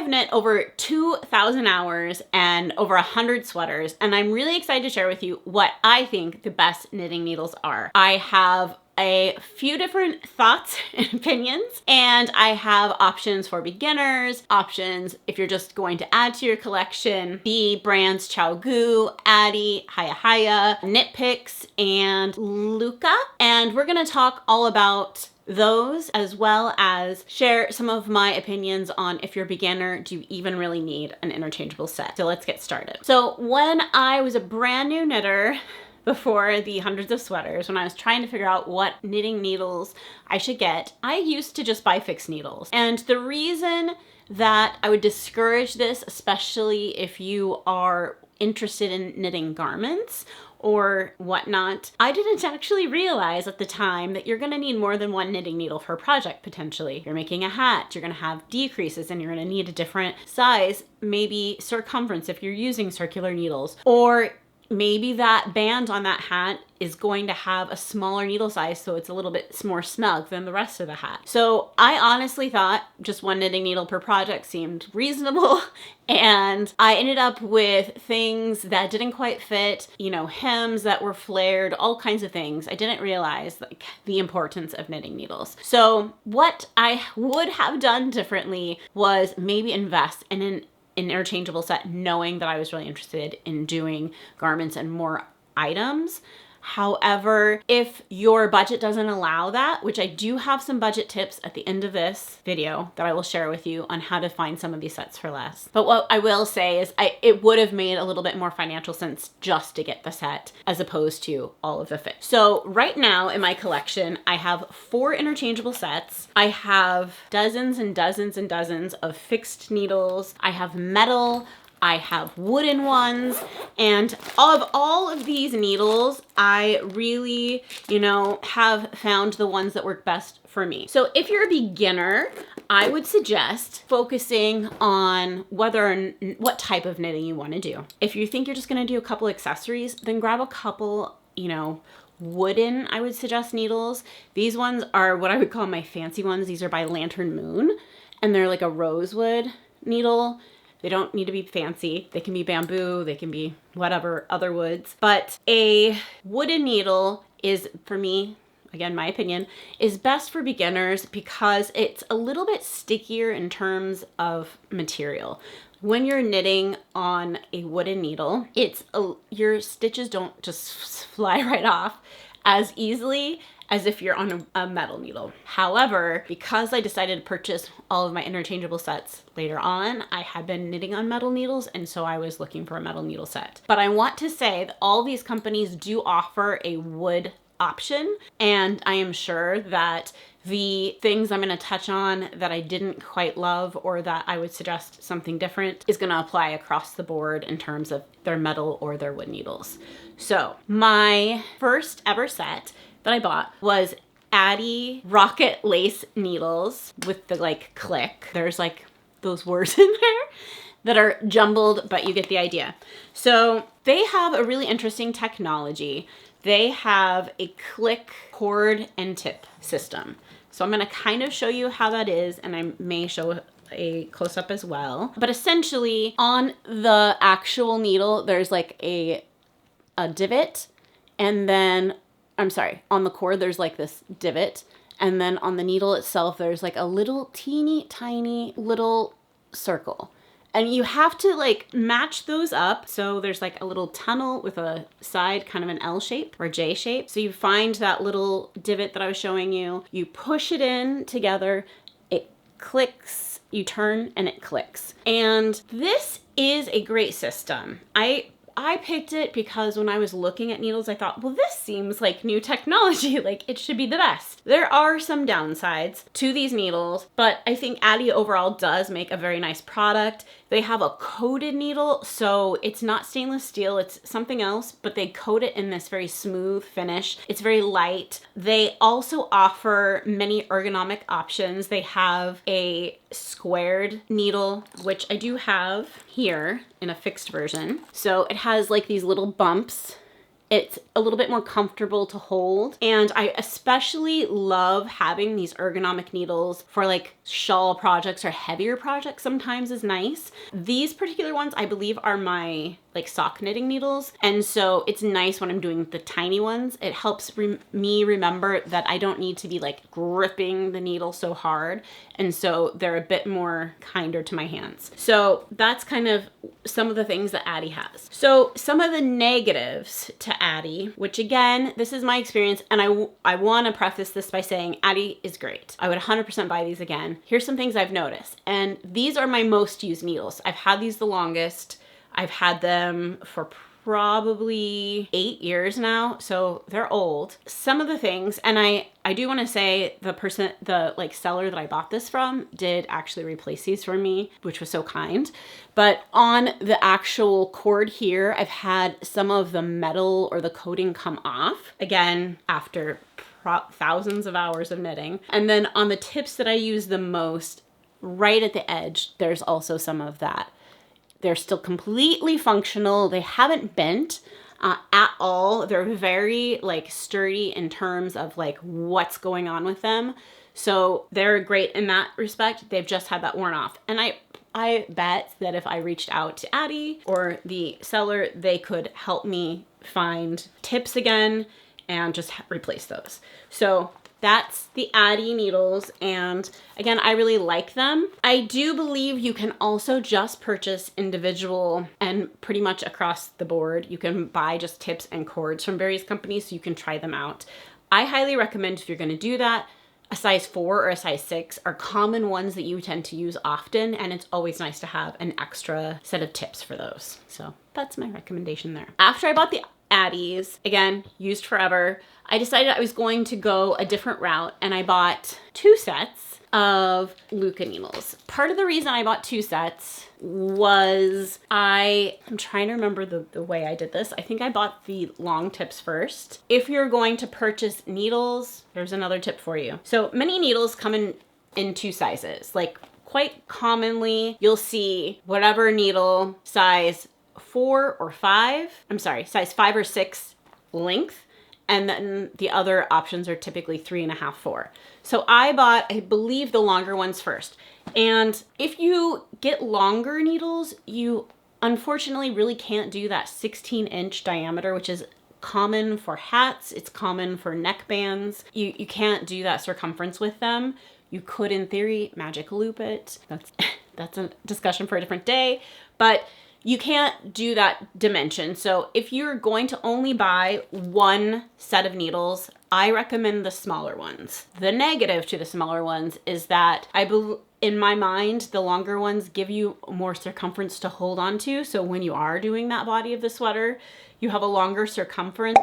have knit over 2,000 hours and over 100 sweaters, and I'm really excited to share with you what I think the best knitting needles are. I have a few different thoughts and opinions, and I have options for beginners, options if you're just going to add to your collection, the brands ChiaoGoo, Addi, Hiya, Knit Picks, and Lykke. And we're gonna talk all about those, as well as share some of my opinions on if you're a beginner, do you even really need an interchangeable set? So let's get started. So when I was a brand new knitter, before the hundreds of sweaters, when I was trying to figure out what knitting needles I should get, I used to just buy fixed needles. And the reason that I would discourage this, especially if you are interested in knitting garments or whatnot, I didn't actually realize at the time that you're gonna need more than one knitting needle per project, potentially. You're making a hat, you're gonna have decreases, and you're gonna need a different size, maybe circumference if you're using circular needles, or maybe that band on that hat is going to have a smaller needle size, so it's a little bit more snug than the rest of the hat. So I honestly thought just one knitting needle per project seemed reasonable, and I ended up with things that didn't quite fit, you know, hems that were flared, all kinds of things. I didn't realize like the importance of knitting needles. So what I would have done differently was maybe invest in an interchangeable set, knowing that I was really interested in doing garments and more items. However, if your budget doesn't allow that, which I do have some budget tips at the end of this video that I will share with you on how to find some of these sets for less. But what I will say is it would have made a little bit more financial sense just to get the set as opposed to all of the fit. So right now in my collection, I have 4 interchangeable sets. I have dozens and dozens and dozens of fixed needles. I have metal, I have wooden ones, and of all of these needles, I really, you know, have found the ones that work best for me. So if you're a beginner, I would suggest focusing on what type of knitting you want to do. If you think you're just going to do a couple accessories, then grab a couple, you know, wooden, I would suggest, needles. These ones are what I would call my fancy ones. These are by Lantern Moon, and they're like a rosewood needle. They don't need to be fancy. They can be bamboo, they can be whatever other woods. But a wooden needle is, for me, again, my opinion, is best for beginners because it's a little bit stickier in terms of material. When you're knitting on a wooden needle, your stitches don't just fly right off as easily as if you're on a metal needle. However, because I decided to purchase all of my interchangeable sets later on, I had been knitting on metal needles, and so I was looking for a metal needle set. But I want to say that all these companies do offer a wood option, and I am sure that the things I'm gonna touch on that I didn't quite love or that I would suggest something different is gonna apply across the board in terms of their metal or their wood needles. So my first ever set that I bought was Addi Rocket Lace needles with the like click. There's like those words in there that are jumbled, but you get the idea. So they have a really interesting technology. They have a click cord and tip system. So I'm gonna kind of show you how that is, and I may show a close-up as well. But essentially on the actual needle, there's like a divot, and then on the cord, there's like this divot. And then on the needle itself, there's like a little teeny tiny little circle. And you have to like match those up. So there's like a little tunnel with a side, kind of an L shape or J shape. So you find that little divot that I was showing you, you push it in together, it clicks, you turn and it clicks. And this is a great system. I picked it because when I was looking at needles, I thought, well, this seems like new technology, like it should be the best. There are some downsides to these needles, but I think Addi overall does make a very nice product. They have a coated needle, so it's not stainless steel, it's something else, but they coat it in this very smooth finish. It's very light. They also offer many ergonomic options. They have a squared needle, which I do have here in a fixed version. So it has like these little bumps It's a little bit more comfortable to hold. And I especially love having these ergonomic needles for like shawl projects or heavier projects sometimes is nice. These particular ones I believe are my like sock knitting needles. And so it's nice when I'm doing the tiny ones. It helps me remember that I don't need to be like gripping the needle so hard. And so they're a bit more kinder to my hands. So that's kind of some of the things that Addi has. So some of the negatives to Addi, which again, this is my experience, and I want to preface this by saying Addi is great. I would 100% buy these again. Here's some things I've noticed. And these are my most used needles. I've had these the longest. I've had them for probably 8 years now, so they're old. Some of the things, and I do want to say the like seller that I bought this from did actually replace these for me, which was so kind. But on the actual cord here, I've had some of the metal or the coating come off, again, after thousands of hours of knitting. And then on the tips that I use the most, right at the edge, there's also some of that. They're still completely functional. They haven't bent at all. They're very like sturdy in terms of like what's going on with them. So they're great in that respect. They've just had that worn off. And I bet that if I reached out to Addi or the seller, they could help me find tips again and just replace those. So that's the Addi needles, and again, I really like them. I do believe you can also just purchase individual and pretty much across the board. You can buy just tips and cords from various companies so you can try them out. I highly recommend if you're gonna do that, a size 4 or a size 6 are common ones that you tend to use often, and it's always nice to have an extra set of tips for those. So that's my recommendation there. After I bought the Addis, again, used forever, I decided I was going to go a different route, and I bought 2 sets of Lykke needles. Part of the reason I bought 2 sets was I'm trying to remember the way I did this. I think I bought the long tips first. If you're going to purchase needles, there's another tip for you. So many needles come in 2 sizes. Like quite commonly, you'll see whatever needle size 4 or 5, size 5 or 6 length. And then the other options are typically 3.5, 4. So I bought, I believe, the longer ones first. And if you get longer needles, you unfortunately really can't do that 16-inch diameter, which is common for hats. It's common for neck bands. You can't do that circumference with them. You could, in theory, magic loop it. That's a discussion for a different day. But you can't do that dimension. So if you're going to only buy 1 set of needles, I recommend the smaller ones. The negative to the smaller ones is that in my mind, the longer ones give you more circumference to hold on to. So when you are doing that body of the sweater, you have a longer circumference,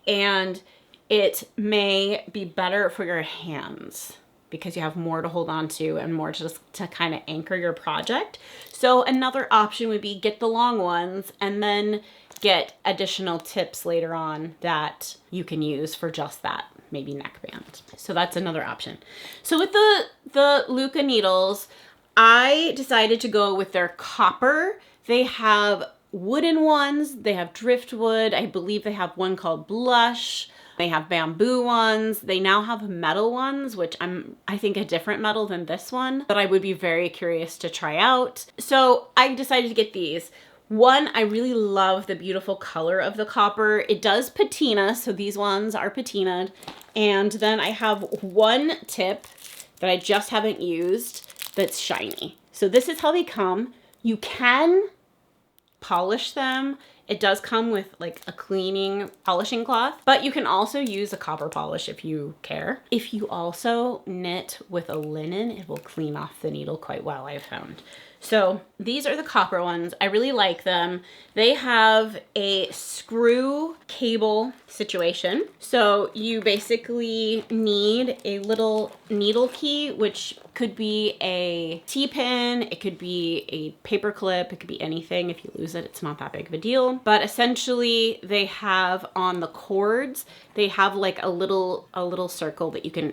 and it may be better for your hands because you have more to hold on to and more to kind of anchor your project. So another option would be get the long ones and then get additional tips later on that you can use for just that, maybe neckband. So that's another option. So with the Lykke needles, I decided to go with their copper. They have wooden ones, they have driftwood, I believe they have one called blush. They have bamboo ones. They now have metal ones, which I think a different metal than this one, but I would be very curious to try out. So I decided to get these. One, I really love the beautiful color of the copper. It does patina, so these ones are patinaed. And then I have one tip that I just haven't used that's shiny. So this is how they come. You can polish them. It does come with like a polishing cloth, but you can also use a copper polish if you care. If you also knit with a linen, it will clean off the needle quite well, I've found. So these are the copper ones. I really like them. They have a screw cable situation. So you basically need a little needle key, which could be a T-pin, it could be a paper clip, it could be anything. If you lose it, it's not that big of a deal. But essentially they have on the cords, they have like a little circle that you can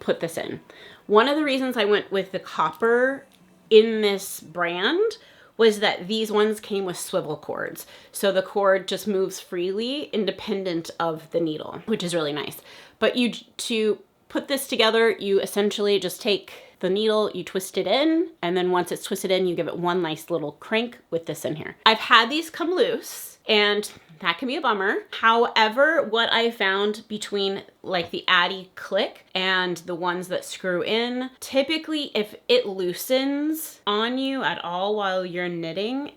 put this in. One of the reasons I went with the copper in this brand was that these ones came with swivel cords. So the cord just moves freely independent of the needle, which is really nice. But to put this together, you essentially just take the needle, you twist it in, and then once it's twisted in, you give it one nice little crank with this in here. I've had these come loose, and that can be a bummer. However, what I found between like the Addi click and the ones that screw in, typically if it loosens on you at all while you're knitting,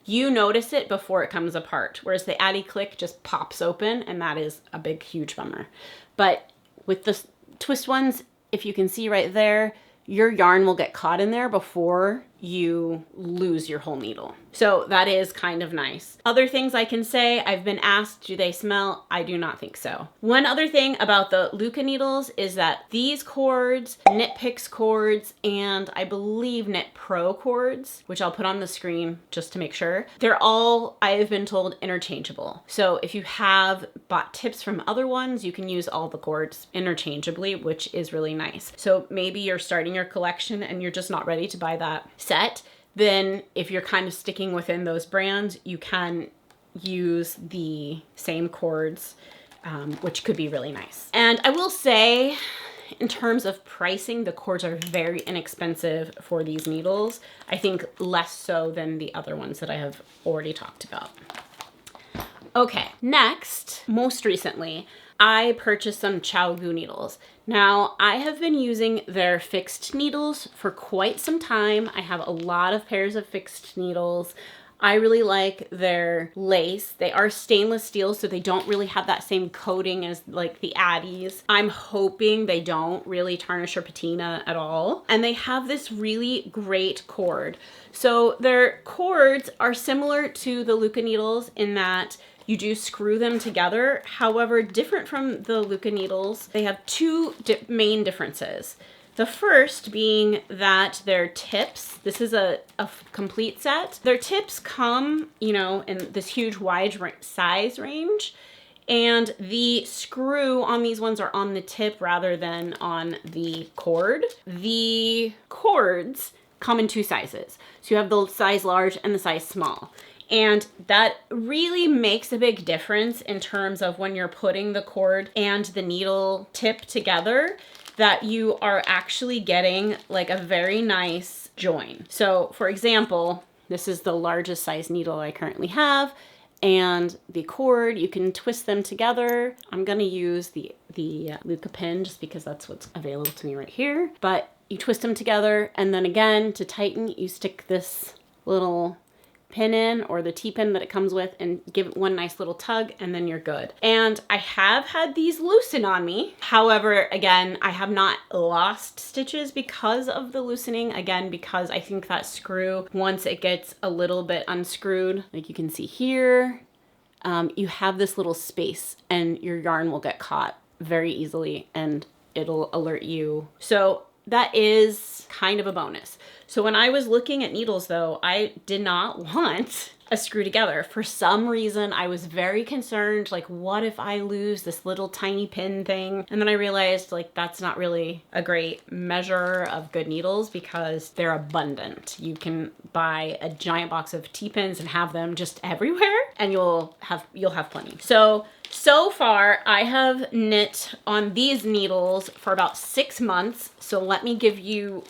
you notice it before it comes apart. Whereas the Addi click just pops open, and that is a big, huge bummer. But with the twist ones, if you can see right there, your yarn will get caught in there before you lose your whole needle. So that is kind of nice. Other things I can say, I've been asked, do they smell? I do not think so. One other thing about the Lykke needles is that these cords, Knit Picks cords, and I believe Knit Pro cords, which I'll put on the screen just to make sure, they're all, I have been told, interchangeable. So if you have bought tips from other ones, you can use all the cords interchangeably, which is really nice. So maybe you're starting your collection and you're just not ready to buy that set, then if you're kind of sticking within those brands, you can use the same cords, which could be really nice. And I will say, in terms of pricing, the cords are very inexpensive for these needles. I think less so than the other ones that I have already talked about. Okay, next, most recently, I purchased some ChiaoGoo needles. Now, I have been using their fixed needles for quite some time. I have a lot of pairs of fixed needles. I really like their lace. They are stainless steel, so they don't really have that same coating as like the Addies. I'm hoping they don't really tarnish or patina at all. And they have this really great cord. So their cords are similar to the Lykke needles in that you do screw them together. However, different from the Lykke needles, they have two main differences. The first being that their tips, this is a complete set, their tips come, you know, in this huge wide size range, and the screw on these ones are on the tip rather than on the cord. The cords come in two sizes. So you have the size large and the size small. And that really makes a big difference in terms of when you're putting the cord and the needle tip together, that you are actually getting like a very nice join. So for example, this is the largest size needle I currently have, and the cord, you can twist them together. I'm gonna use the Lykke pin just because that's what's available to me right here. But you twist them together, and then again, to tighten, you stick this little pin in, or the T-pin that it comes with, and give it one nice little tug, and then you're good. And I have had these loosen on me. However, again, I have not lost stitches because of the loosening. Again, because I think that screw, once it gets a little bit unscrewed, like you can see here, you have this little space and your yarn will get caught very easily and it'll alert you. So that is kind of a bonus. So when I was looking at needles though, I did not want a screw together. For some reason, I was very concerned, like, what if I lose this little tiny pin thing? And then I realized, like, that's not really a great measure of good needles because they're abundant. You can buy a giant box of T-pins and have them just everywhere, and you'll have plenty. So far, I have knit on these needles for about 6 months. So let me give you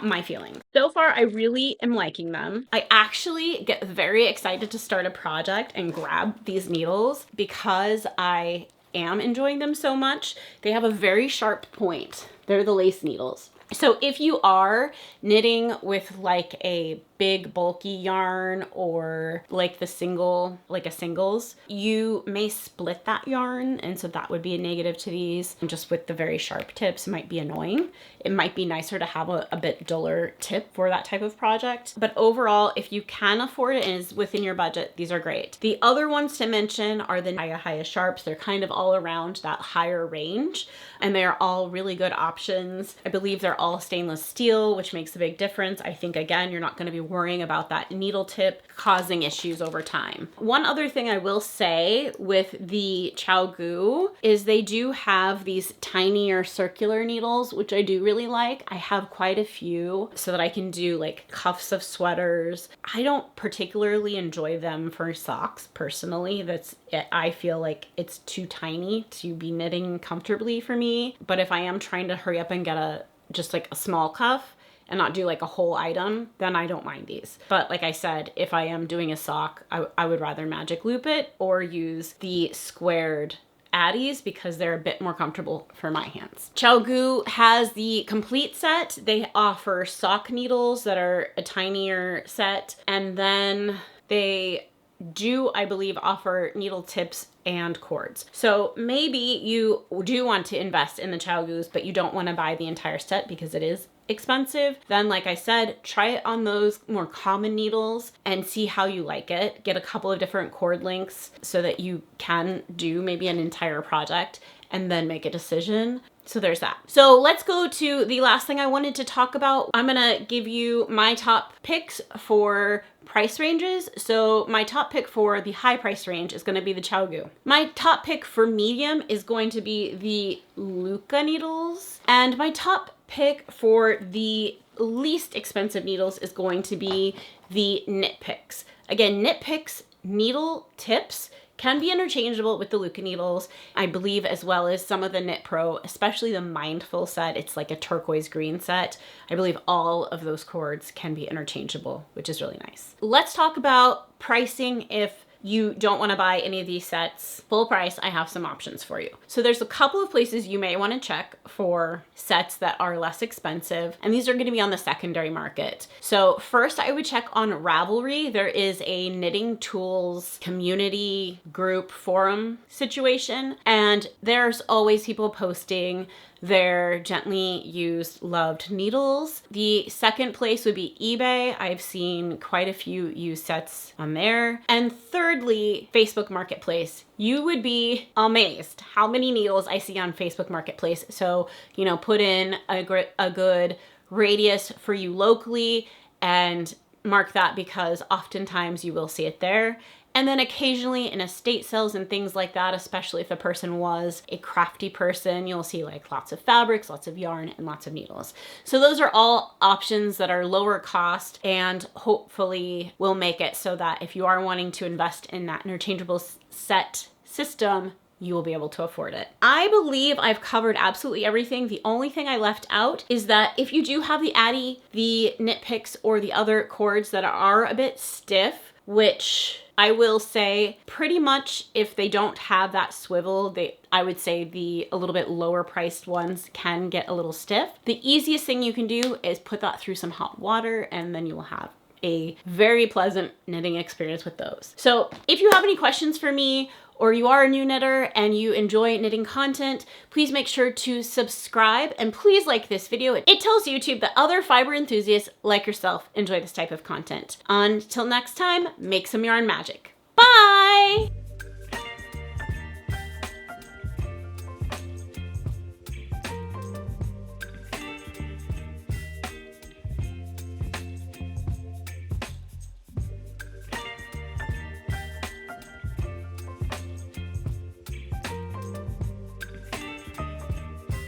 my feelings. So far, I really am liking them. I actually get very excited to start a project and grab these needles because I am enjoying them so much. They have a very sharp point. They're the lace needles. So if you are knitting with like a big bulky yarn or like a singles, you may split that yarn, and so that would be a negative to these. And just with the very sharp tips, it might be annoying. It might be nicer to have a bit duller tip for that type of project. But overall, if you can afford it and is within your budget, these are great. The other ones to mention are the Haya Sharps. They're kind of all around that higher range, and they are all really good options. I believe they're all stainless steel, which makes a big difference. I think, again, you're not going to be worrying about that needle tip causing issues over time. One other thing I will say with the ChiaoGoo is they do have these tinier circular needles, which I do really like. I have quite a few so that I can do like cuffs of sweaters. I don't particularly enjoy them for socks personally. That's it. I feel like it's too tiny to be knitting comfortably for me. But if I am trying to hurry up and get just like a small cuff and not do like a whole item, then I don't mind these. But like I said, if I am doing a sock, I would rather magic loop it or use the squared Addies because they're a bit more comfortable for my hands. ChiaoGoo has the complete set. They offer sock needles that are a tinier set, and then they do, I believe, offer needle tips and cords. So maybe you do want to invest in the ChiaoGoos, but you don't want to buy the entire set because it is expensive. Then, like I said, try it on those more common needles and see how you like it. Get a couple of different cord lengths so that you can do maybe an entire project and then make a decision. So there's that. So let's go to the last thing I wanted to talk about. I'm gonna give you my top picks for price ranges. So my top pick for the high price range is gonna be the ChiaoGoo. My top pick for medium is going to be the Lykke needles. And my top pick for the least expensive needles is going to be the Knit Picks. Again, Knit Picks needle tips can be interchangeable with the Lykke needles, I believe, as well as some of the Knit Pro, especially the Mindful set. It's like a turquoise green set. I believe all of those cords can be interchangeable, which is really nice. Let's talk about pricing if you don't want to buy any of these sets full price. I have some options for you. So there's a couple of places you may want to check for sets that are less expensive, and these are going to be on the secondary market. So first I would check on Ravelry. There is a knitting tools community group forum situation, and there's always people posting their gently used loved needles. The second place would be eBay. I've seen quite a few used sets on there. And thirdly, Facebook Marketplace. You would be amazed how many needles I see on Facebook Marketplace. So, you know, put in a good radius for you locally and mark that because oftentimes you will see it there. And then occasionally in estate sales and things like that, especially if the person was a crafty person, you'll see like lots of fabrics, lots of yarn, and lots of needles. So those are all options that are lower cost and hopefully will make it so that if you are wanting to invest in that interchangeable set system, you will be able to afford it. I believe I've covered absolutely everything. The only thing I left out is that if you do have the Addi, the Knit Picks, or the other cords that are a bit stiff, which I will say pretty much if they don't have that swivel, I would say the a little bit lower priced ones can get a little stiff. The easiest thing you can do is put that through some hot water and then you will have a very pleasant knitting experience with those. So if you have any questions for me, or you are a new knitter and you enjoy knitting content, please make sure to subscribe and please like this video. It tells YouTube that other fiber enthusiasts like yourself enjoy this type of content. Until next time, make some yarn magic. Bye!